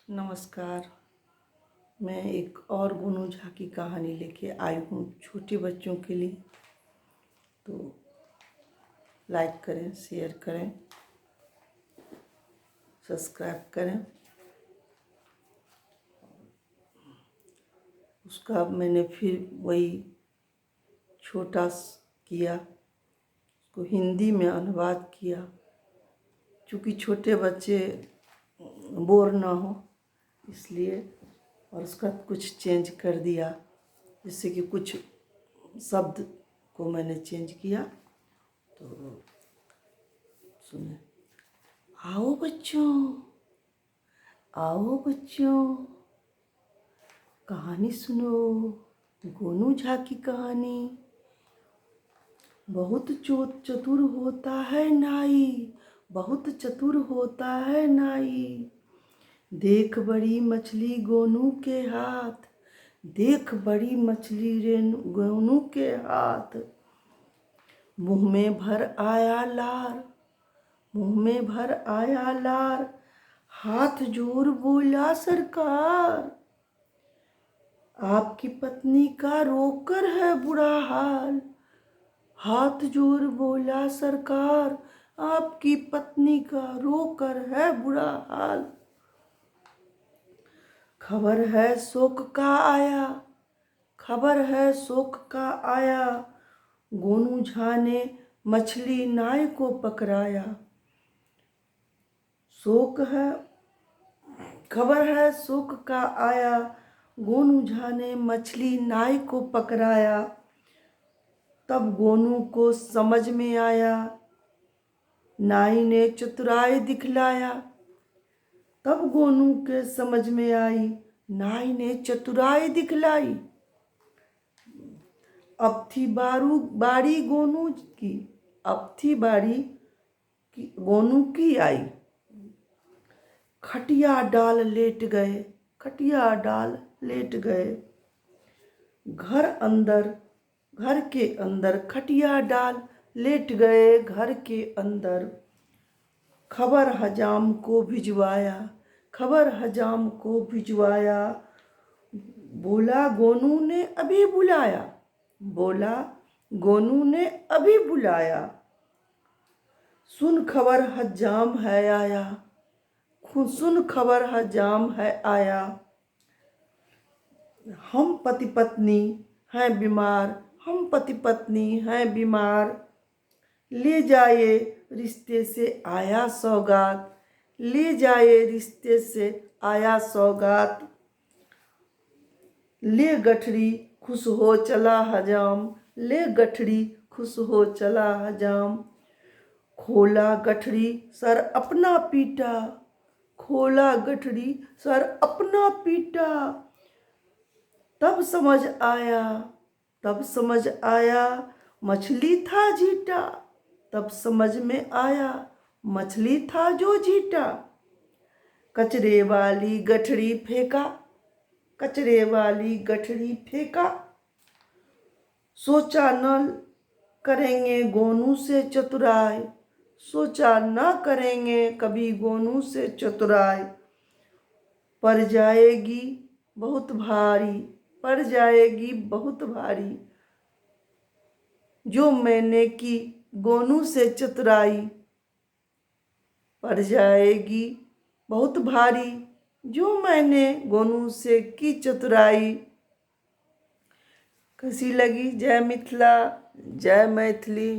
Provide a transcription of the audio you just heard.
नमस्कार। मैं एक और गोनू झा की कहानी लेके आई हूँ छोटे बच्चों के लिए। तो लाइक करें, शेयर करें, सब्सक्राइब करें। उसका मैंने फिर वही छोटा किया, उसको हिंदी में अनुवाद किया, क्योंकि छोटे बच्चे बोर ना हो इसलिए। और उसका कुछ चेंज कर दिया, जैसे कि कुछ शब्द को मैंने चेंज किया। तो सुने। आओ बच्चों, आओ बच्चों, कहानी सुनो, गोनू झा की कहानी। बहुत चतुर होता है नाई, बहुत चतुर होता है नाई। देख बड़ी मछली गोनू के हाथ, देख बड़ी मछली गोनू के हाथ। मुंह में भर आया लार, मुंह में भर आया लार, हाथ जोड़ बोला सरकार। आपकी पत्नी का रोकर है बुरा हाल, हाथ जोड़ बोला सरकार। आपकी पत्नी का रोकर है बुरा हाल। खबर है शोक का आया, खबर है शोक का आया। गोनू झा ने मछली नाई को पकड़ाया। शोक है, खबर है शोक का आया। गोनू झा ने मछली नाई को पकड़ाया। तब गोनू को समझ में आया, नाई ने चतुराई दिखलाया। तब गोनू के समझ में आई, नाई ने चतुराई दिखलाई। अब थी बारी गोनू की, अब थी बारी गोनू की आई। खटिया डाल लेट गए, खटिया डाल लेट गए। घर के अंदर खटिया डाल लेट गए, घर के अंदर। खबर हजाम को भिजवाया, खबर हजाम को भिजवाया। बोला गोनू ने अभी बुलाया, बोला गोनू ने अभी बुलाया। सुन खबर हजाम है आया, सुन खबर हजाम है आया। हम पति पत्नी हैं बीमार, हम पति पत्नी हैं बीमार। ले जाए रिश्ते से आया सौगात, ले जाए रिश्ते से आया सौगात। ले गठरी खुश हो चला हजाम, ले गठरी खुश हो चला हजाम। खोला गठरी सर अपना पीटा, खोला गठरी सर अपना पीटा। तब समझ आया, तब समझ आया, मछली था जीटा। तब समझ में आया, मछली था जो जीटा। कचरे वाली गठरी फेंका, कचरे वाली गठरी फेंका। सोचा न करेंगे गोनू से चतुराई, सोचा न करेंगे कभी गोनू से चतुराई। पड़ जाएगी बहुत भारी, पड़ जाएगी बहुत भारी, जो मैंने की गोनू से चतुराई। पड़ जाएगी बहुत भारी, जो मैंने गोनू से की चतुराई। कैसी लगी? जय मिथिला, जय मैथिली।